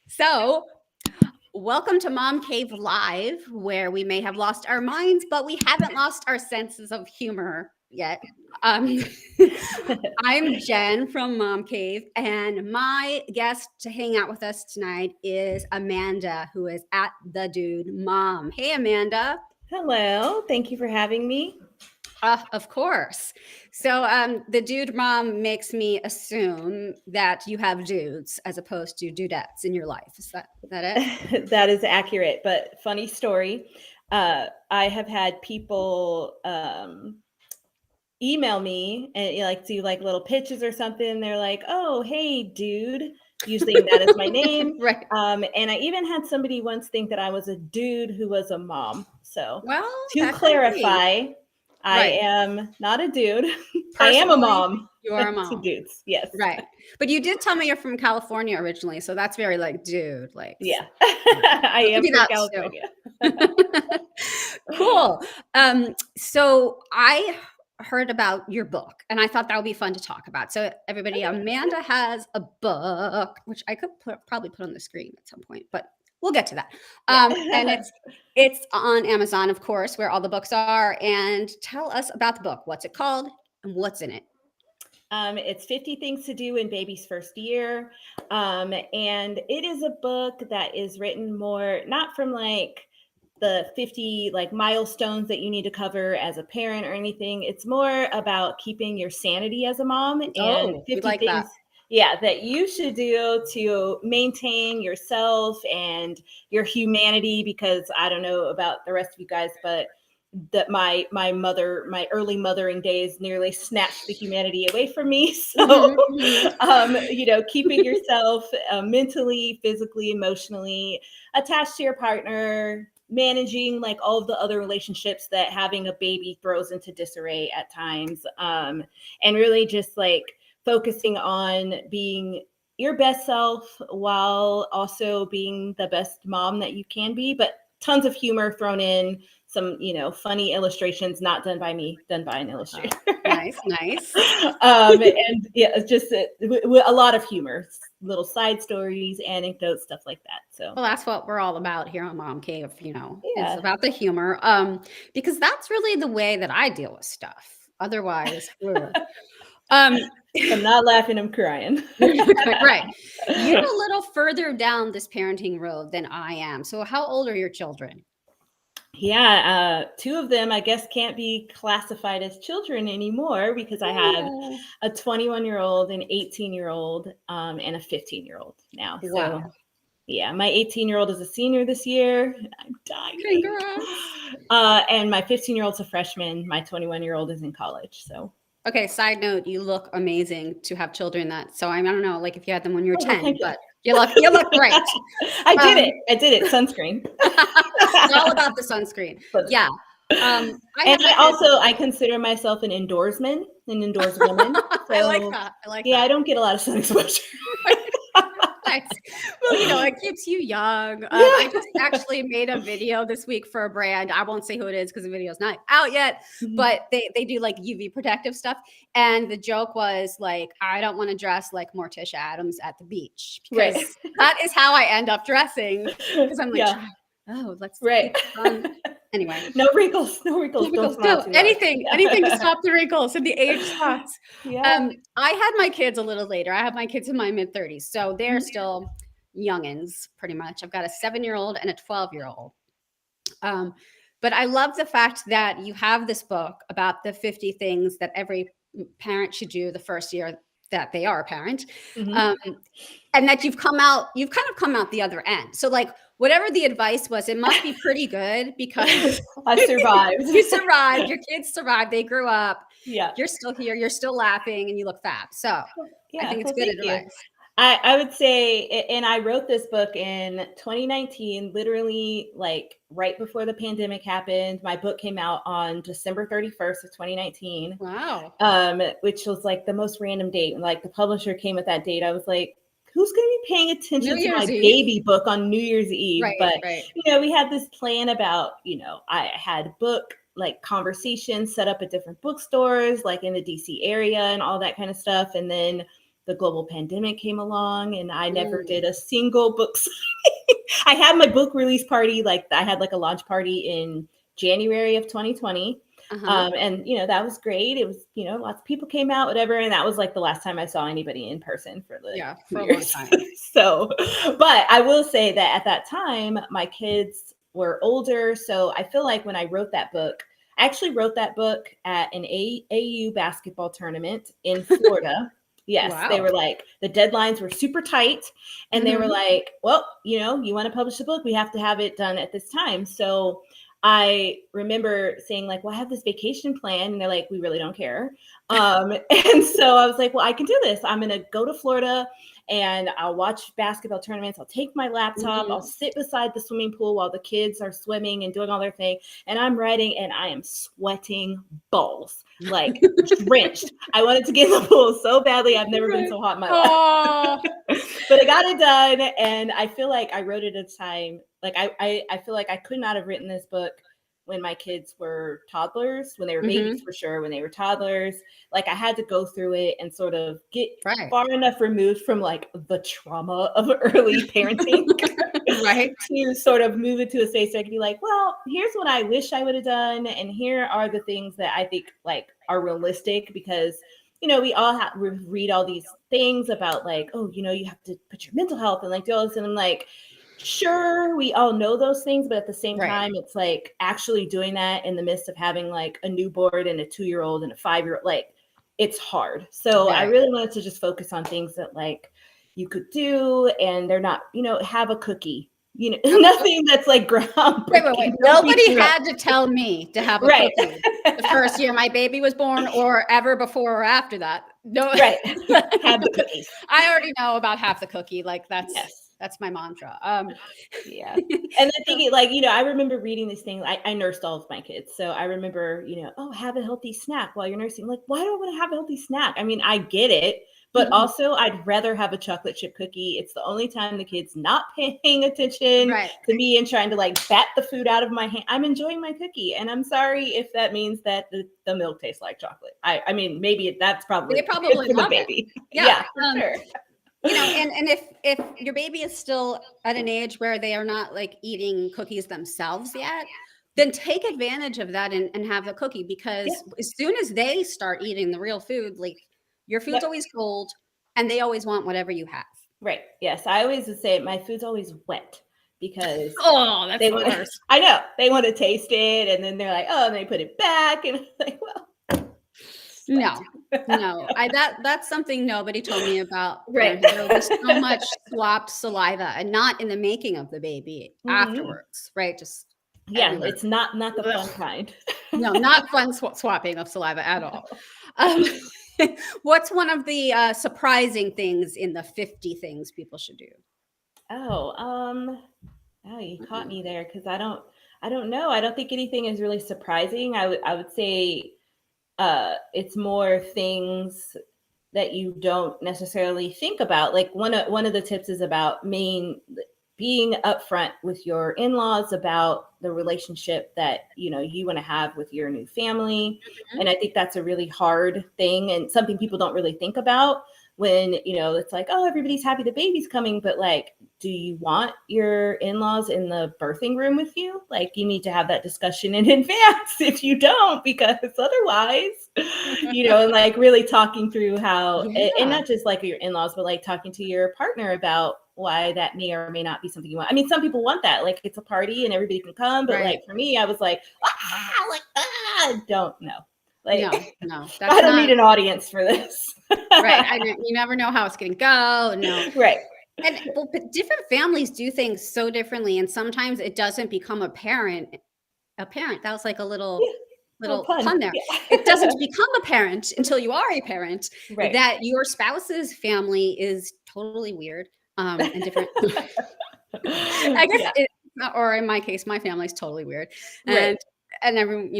So, welcome to Mom Cave Live, where we may have lost our minds, but we haven't lost our senses of humor yet. Um, I'm Jen from Mom Cave, and my guest to hang out with us tonight is Amanda, who is at The Dude Mom. Hey, Amanda. Hello, thank you for having me. Of course. So, the dude mom makes me assume that you have dudes as opposed to dudettes in your life. Is that it? That is accurate, but funny story. I have had people email me and do like little pitches or something. They're like, "Oh, hey, dude." Usually that is my name. Right. And I even had somebody once think that I was a dude who was a mom. So Well, to that could be. clarify, I Right. am not a dude. I am a Personally, mom you are a to mom. dudes. Yes. Right. But you did tell me you're from California originally, so that's very like, dude, like, Yeah. yeah. I So it could am be from that too. California. Cool. So I heard about your book and I thought that would be fun to talk about. So everybody, Amanda has a book, which I could probably put on the screen at some point, but we'll get to that. And Yeah. it's on Amazon, of course, where all the books are. And tell us about the book. What's it called and what's in it? It's 50 Things to Do in Baby's First Year. And it is a book that is written more, not from like the 50 like milestones that you need to cover as a parent or anything. It's more about keeping your sanity as a mom and Oh, we 50 like that. things, yeah, that you should do to maintain yourself and your humanity. Because I don't know about the rest of you guys, but that my early mothering days nearly snatched the humanity away from me. So Mhm, mhm. keeping yourself mentally, physically, emotionally attached to your partner, managing like all of the other relationships that having a baby throws into disarray at times, and really just like focusing on being your best self while also being the best mom that you can be, but tons of humor thrown in, some funny illustrations not done by me, done by an illustrator. Nice, nice. And yeah, it's just a lot of humor, little side stories, anecdotes, stuff like that. So Well, that's what we're all about here on Mom Cave, is yeah. about the humor. Because that's really the way that I deal with stuff. Otherwise, ugh. Um, I'm not laughing, I'm crying. right. You're a little further down this parenting road than I am. So, how old are your children? Yeah, two of them I guess can't be classified as children anymore because I have Oh, a 21-year-old, an 18-year-old, and a 15-year-old now. So wow. yeah, my 18-year-old is a senior this year. I'm dying. Congrats. And my 15-year-old's a freshman. My 21-year-old is in college. So Okay, side note, you look amazing to have children so I don't know, like if you had them when you were oh, well, 10, thank you. but you look great. I did Um, it. I did it. Sunscreen. it's all about the sunscreen. Yeah. I And had my kids. I consider myself an indoorsman, an indoors woman. I like So that. I like yeah, I that. don't get a lot of sun exposure. Nice. Well, it keeps you young. I Yeah. just actually made a video this week for a brand. I won't say who it is because the video's not out yet, Mhm. but they do like UV protective stuff. And the joke was like, I don't want to dress like Morticia Adams at the beach Right. because that is how I end up dressing. Because I'm like, Yeah. let's Right. keep the sun. Anyway, No wrinkles. No wrinkles. Don't wrinkles, smile no, too much. anything to stop the wrinkles and the age spots. Yeah. I had my kids a little later. I have my kids in my mid-30s, so they're Mhm. still youngins, pretty much. I've got a 7-year-old and a 12-year-old. Um, but I love the fact that you have this book about the 50 things that every parent should do the first year that they are a parent. Mhm. Um, and that you've kind of come out the other end. So like whatever the advice was, it must be pretty good because I survived. you survived, your kids survived, they grew up, Yeah. you're still here, you're still laughing, and you look fab. So I Yeah. think it's Well, good thank you. advice. I would say, and I wrote this book in 2019, literally like right before the pandemic happened. My book came out on December 31st of 2019, Wow. which was like the most random date. And like the publisher came with that date. I was like, who's going to be paying New attention to my Year's Eve. baby book on New Year's Eve? Right, But, right. we had this plan about, I had book like conversations set up at different bookstores, like in the DC area and all that kind of stuff. And then the global pandemic came along, and I never Mm. did a single book signing. I had my book release party, like I had like a launch party in January of 2020. Uh-huh. And that was great. It was, lots of people came out, whatever. And that was like the last time I saw anybody in person for the Yeah, 2 for a long years. time. So, but I will say that at that time, my kids were older. So I feel like when I wrote that book, I actually wrote that book at an AU basketball tournament in Florida. Yes, they Wow. were like, the deadlines were super tight. And they were like, well, you want to publish the book, we have to have it done at this time. So I remember saying like, well, I have this vacation plan. And they're like, we really don't care. And so I was like, well, I can do this. I'm going to go to Florida and I'll watch basketball tournaments. I'll take my laptop. I'll sit beside the swimming pool while the kids are swimming and doing all their thing. And I'm writing and I am sweating balls, like drenched. I wanted to get in the pool so badly. I've never been so hot in my life. But I got it done. And I feel like I wrote it at a time. Like I feel like I could not have written this book when my kids were toddlers, when they were babies for sure, when they were toddlers. Like I had to go through it and sort of get far enough removed from like the trauma of early parenting to sort of move it to a space where I could be like, well, here's what I wish I would have done. And here are the things that I think like are realistic, because we all read all these things about like, oh, you have to put your mental health and like do all this. And I'm like, sure, we all know those things, but at the same time, it's like actually doing that in the midst of having like a newborn and a 2-year-old and a 5-year-old, like it's hard. So I really wanted to just focus on things that like you could do, and they're not, have a cookie, nothing that's like groundbreaking. Wait. Nobody had to tell me to have a cookie the first year my baby was born, or ever before or after that. No, have the cookie. I already know about half the cookie. Like that's my mantra. Yeah. And then thinking like, I remember reading these things. I nursed all of my kids. So I remember, oh, have a healthy snack while you're nursing. Like, why do I want to have a healthy snack? I mean, I get it, but also I'd rather have a chocolate chip cookie. It's the only time the kid's not paying attention to me and trying to like bat the food out of my hand. I'm enjoying my cookie. And I'm sorry if that means that the milk tastes like chocolate. I mean, maybe that's probably they probably for the love baby. It. Yeah, for sure. And if your baby is still at an age where they are not like eating cookies themselves yet, then take advantage of that and have the cookie, because as soon as they start eating the real food, like your food's always cold and they always want whatever you have. Right. Yes. I always would say my food's always wet, because that's the worst. I know they want to taste it, and then they're like, oh, and they put it back, and I'm like, well, no. That's something nobody told me about. There was so much swapped saliva, and not in the making of the baby, afterwards, right? Just everywhere. It's not the fun kind. No, not fun swapping of saliva at all. What's one of the surprising things in the 50 things people should do? Oh, you caught me there, because I don't know. I don't think anything is really surprising. I would say it's more things that you don't necessarily think about. Like one of the tips is about being upfront with your in-laws about the relationship that you want to have with your new family. And I think that's a really hard thing, and something people don't really think about when it's like, oh, everybody's happy the baby's coming, but like, do you want your in-laws in the birthing room with you? Like, you need to have that discussion in advance if you don't, because otherwise, and like really talking through how, and not just like your in-laws, but like talking to your partner about why that may or may not be something you want. I mean, some people want that, like it's a party and everybody can come, but like for me, I was like, don't know. Like, no, I don't need an audience for this. You never know how it's going to go. No. Right. And but different families do things so differently. And sometimes it doesn't become apparent. That was like a little pun there. It doesn't become apparent until you are a parent that your spouse's family is totally weird and different. I guess or in my case, my family's totally weird. And everyone,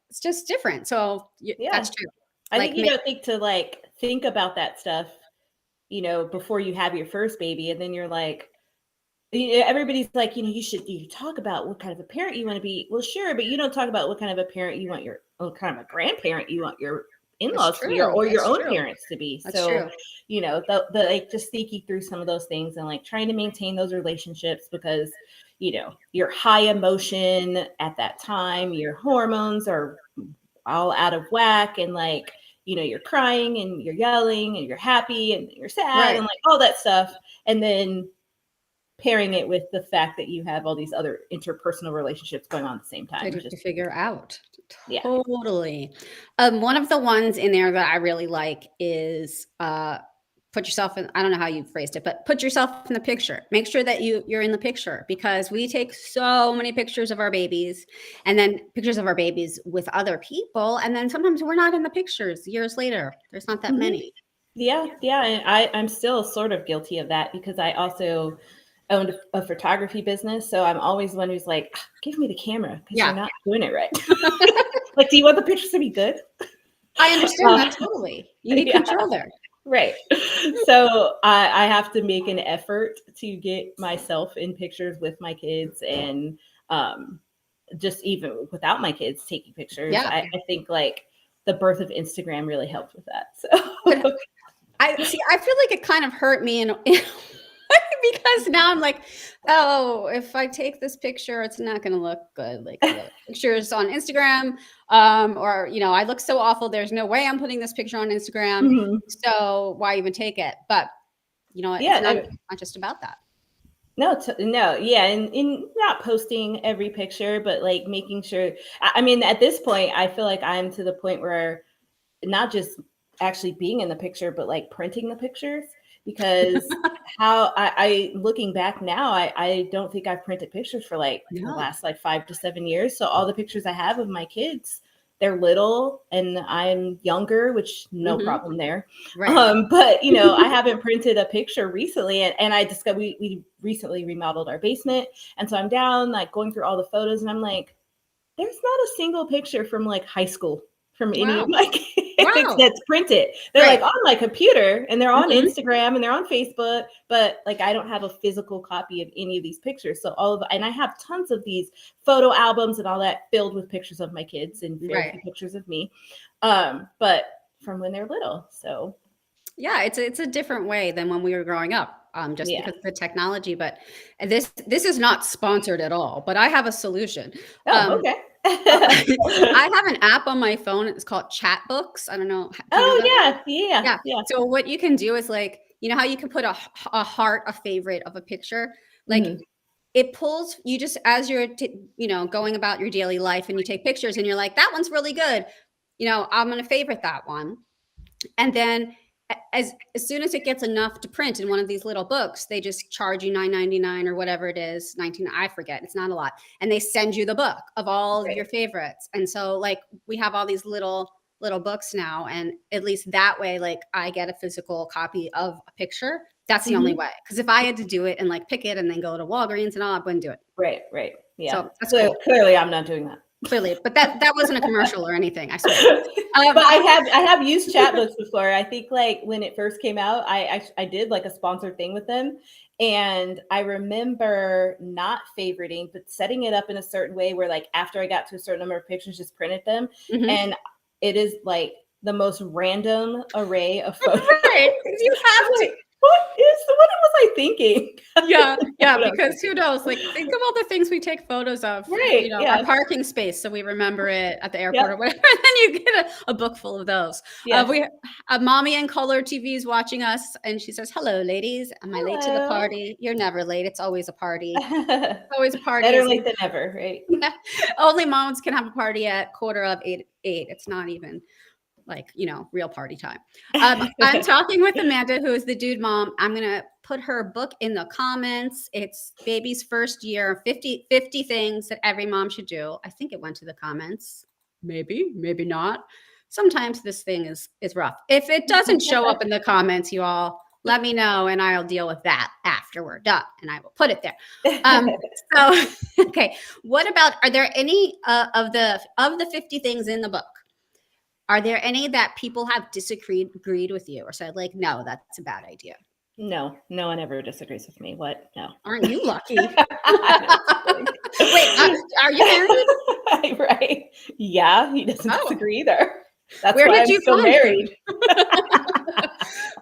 it's just different. So that's true. I think you don't think to think about that stuff, before you have your first baby. And then you're like, everybody's like, you talk about what kind of a parent you want to be. Well, sure, but you don't talk about what kind of a parent you want what kind of a grandparent you want your in-laws to be, or your own parents to be. That's so true. the like just thinking through some of those things and like trying to maintain those relationships, because you're high emotion at that time, your hormones are all out of whack, and like you're crying and you're yelling and you're happy and you're sad and like all that stuff, and then pairing it with the fact that you have all these other interpersonal relationships going on at the same time. To figure out. Yeah. Totally. One of the ones in there that I really like is put yourself in, I don't know how you phrased it, but put yourself in the picture. Make sure that you're in the picture, because we take so many pictures of our babies, and then pictures of our babies with other people. And then sometimes we're not in the pictures years later. There's not that many. Yeah. And I'm still sort of guilty of that, because I also owned a photography business. So I'm always the one who's like, give me the camera, because you're not doing it right. Like, do you want the pictures to be good? I understand that totally. You need control there. Right. So I have to make an effort to get myself in pictures with my kids, and just even without my kids taking pictures. Yeah. I think like the birth of Instagram really helped with that. So I feel like it kind of hurt me in because now I'm like, oh, if I take this picture, it's not going to look good. Like the pictures on Instagram, or, I look so awful. There's no way I'm putting this picture on Instagram. So why even take it? But, it's not just about that. No. Yeah. And not posting every picture, but like making sure, I mean, at this point, I feel like I'm to the point where not just actually being in the picture, but like printing the pictures. Because how I looking back now, I don't think I've printed pictures for like the last like 5 to 7 years. So all the pictures I have of my kids, they're little and I'm younger, which no problem there. Right. But I haven't printed a picture recently, and I discovered we recently remodeled our basement, and so I'm down like going through all the photos, and I'm like, there's not a single picture from like high school from any of my kids that's printed. They're like on my computer, and they're on Instagram, and they're on Facebook, but like I don't have a physical copy of any of these pictures. So and I have tons of these photo albums and all that filled with pictures of my kids and very few pictures of me, but from when they're little. So yeah, it's a different way than when we were growing up, just because of the technology. But this is not sponsored at all, but I have a solution. Okay. I have an app on my phone. It's called Chatbooks. I don't know. Yeah. So what you can do is like, how you can put a heart, a favorite of a picture, like it pulls you just as you're, going about your daily life, and you take pictures and you're like, that one's really good. I'm going to favorite that one. And then as soon as it gets enough to print in one of these little books, they just charge you $9.99 or whatever it is, 19. I forget. It's not a lot. And they send you the book of all of your favorites. And so like we have all these little books now, and at least that way, like I get a physical copy of a picture. That's the only way. Because if I had to do it and like pick it and then go to Walgreens and all, I wouldn't do it. Right. Yeah. So that's cool. Clearly, I'm not doing that. Clearly, but that wasn't a commercial or anything, I swear. But I have used Chatbooks before. I think like when it first came out, I did like a sponsored thing with them, and I remember not favoriting, but setting it up in a certain way where like after I got to a certain number of pictures, just printed them, and it is like the most random array of photos. Right. You have to. What was I thinking? Yeah, because who knows? Like, think of all the things we take photos of. Right. Our parking space, so we remember it at the airport or whatever. And then you get a book full of those. We Mommy in Color TV is watching us, and she says, "Hello, ladies. Am I late to the party? You're never late. It's always a party. It's always a party. Better late than never, right? Only moms can have a party at 7:45. It's not even like, real party time. I'm talking with Amanda, who is the dude mom. I'm going to put her book in the comments. It's Baby's First Year, 50 things that every mom should do. I think it went to the comments. Maybe not. Sometimes this thing is rough. If it doesn't show up in the comments, you all let me know, and I'll deal with that after we're done, and I will put it there. So, okay. What about, are there any of the 50 things in the book? Are there any that people have agreed with you or said like, no, that's a bad idea? No one ever disagrees with me. What? No. Aren't you lucky? Wait, are you married? Right. Yeah, he doesn't disagree either. That's Where why did I'm you still find married.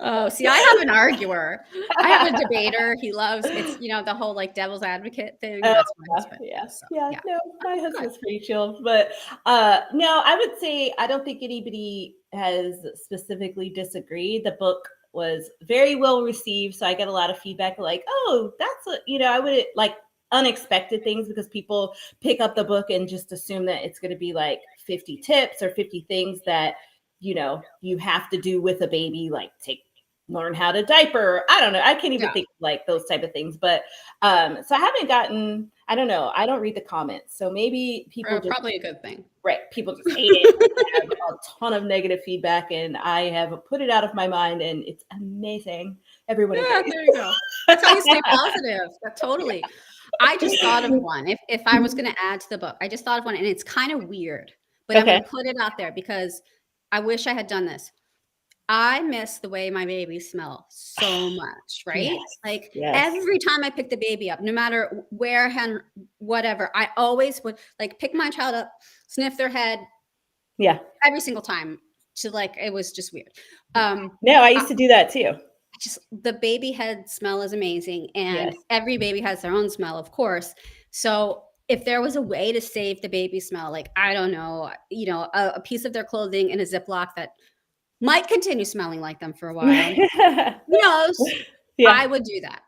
Oh, see, I have an arguer. I have a debater. He loves it's the whole like devil's advocate thing. Oh, That's my husband. yeah. So Yeah. yeah. No, my Oh, good. husband's pretty chill. But no, I would say I don't think anybody has specifically disagreed. The book was very well received. So I get a lot of feedback like, oh, that's I would like unexpected things because people pick up the book and just assume that it's going to be like 50 tips or 50 things that, you have to do with a baby, like learn how to diaper. I don't know. I can't even Yeah. think like those type of things. But so I haven't gotten, I don't know. I don't read the comments. So maybe people just Probably a good thing. right. People just hate it. I have a ton of negative feedback and I have put it out of my mind and it's amazing. Everyone Yeah, agrees. there you go. That's how you stay positive. Totally. I just thought of one. If I was going to add to the book, I just thought of one, and it's kind of weird, but I'm going Okay. to put it out there because I wish I had done this. I miss the way my babies smell so much, right? Yes. Like Yes. every time I pick the baby up, no matter where, whatever, I always would like pick my child up, sniff their head Yeah. every single time. To like, it was just weird. No, I used to do that too. Just the baby head smell is amazing, and Yes. every baby has their own smell, of course. So if there was a way to save the baby smell, like I don't know, a piece of their clothing in a Ziploc that might continue smelling like them for a while, who knows? Yeah. I would do that.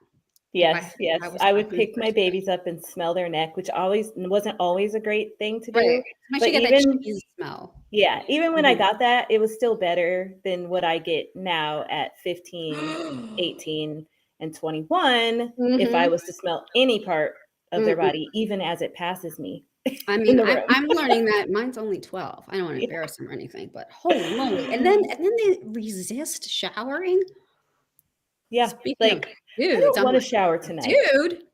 Yes, yes. I was I would talking to pick my person. babies up and smell their neck, which wasn't always a great thing to do. Right. But Especially get that cheese smell. yeah, even when I Mhm. got that, it was still better than what I get now at 15, 18, and 21 if I Mhm. was to smell any part of their Mm-mm. body, even as it passes me I in mean, the I'm room. I'm learning that mine's only 12. I don't want to Yeah. embarrass him or anything, but holy moly. And then they resist showering. Yeah, Speaking of like, I dudes, don't I'm wanna like, shower tonight. dude,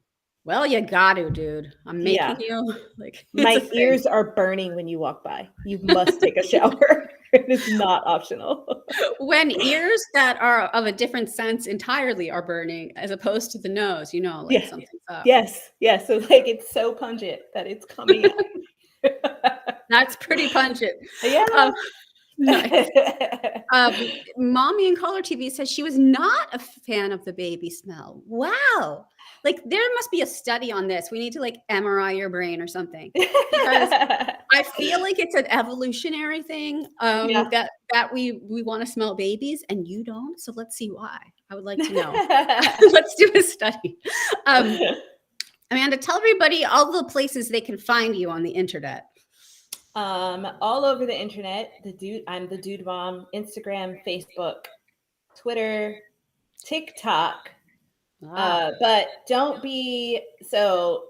well, you got to, dude. I'm making Yeah. you like it's a My thing. ears are burning when you walk by. You must take a shower. It is not optional. When ears that are of a different sense entirely are burning as opposed to the nose, like Yeah. something's up. Yes. Yes. So, like, it's so pungent that it's coming out. That's pretty pungent. Yeah. Nice. Mommy in Color TV says she was not a fan of the baby smell. Wow. Like there must be a study on this. We need to like MRI your brain or something because I feel like it's an evolutionary thing Yeah. that we want to smell babies and you don't. So let's see why. I would like to know. Let's do a study. Amanda, tell everybody all the places they can find you on the internet. All over the internet. I'm the Dude Mom. Instagram, Facebook, Twitter, TikTok. But don't be so.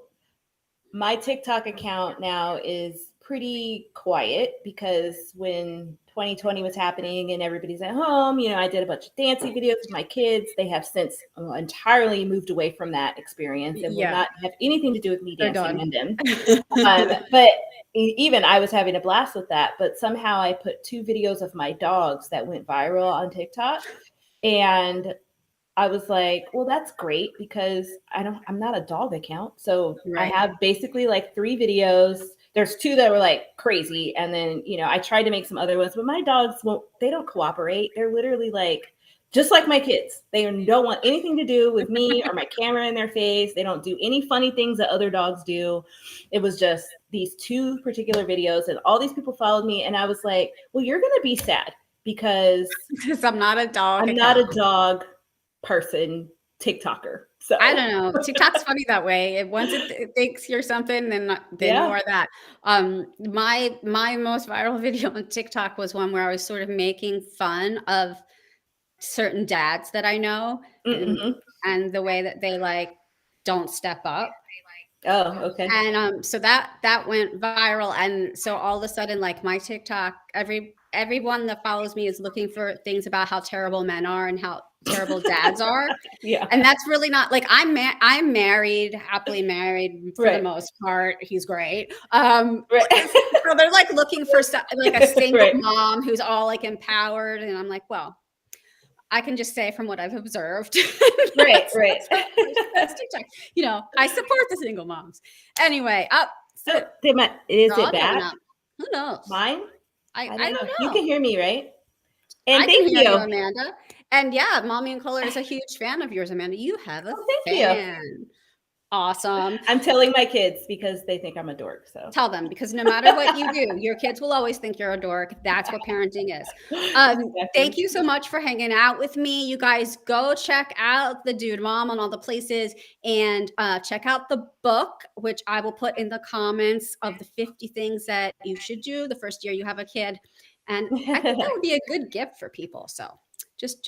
My TikTok account now is pretty quiet because when 2020 was happening and everybody's at home, I did a bunch of dancing videos with my kids. They have since entirely moved away from that experience and will Yeah. not have anything to do with me They're dancing done. and them. But even I was having a blast with that. But somehow I put 2 videos of my dogs that went viral on TikTok. And I was like, well, that's great because I'm not a dog account. So I Right. have basically like 3 videos. There's 2 that were like crazy. And then, I tried to make some other ones, but my dogs they don't cooperate. They're literally like, just like my kids. They don't want anything to do with me or my camera in their face. They don't do any funny things that other dogs do. It was just these 2 particular videos and all these people followed me. And I was like, well, you're going to be sad because I'm not a dog. I'm not a dog person TikToker. So I don't know. TikTok's funny that way. Once it thinks you're something, then you are that. My most viral video on TikTok was one where I was sort of making fun of certain dads that I know and the way that they like don't step up. Oh, okay. And so that went viral. And so all of a sudden, like my TikTok, everyone that follows me is looking for things about how terrible men are and how terrible dads are. Yeah. And that's really not like I'm married, happily married for the most part. He's great. So they're like looking for like a single mom who's all like empowered. And I'm like, well, I can just say from what I've observed. Right. That's TikTok. I support the single moms. Anyway, is it bad? Who knows? Mine? I don't don't know. You know. can hear me, right? And I can thank hear you, you. Amanda. And yeah, Mommy in Color is a huge fan of yours, Amanda. You have a Oh, thank you. fan. Awesome. I'm telling my kids because they think I'm a dork. So Tell them, because no matter what you do, your kids will always think you're a dork. That's what parenting is. Thank you so much for hanging out with me. You guys go check out the Dude Mom on all the places, and check out the book, which I will put in the comments, of the 50 things that you should do the first year you have a kid. And I think that would be a good gift for people. So just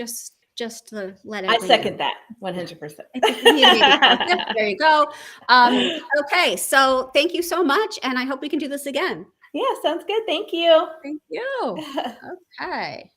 to let I everybody know. second that 100%. I think we need to make it a gift. There you go. Okay, so thank you so much, and I hope we can do this again. Yeah, sounds good. Thank you. Thank you. Okay.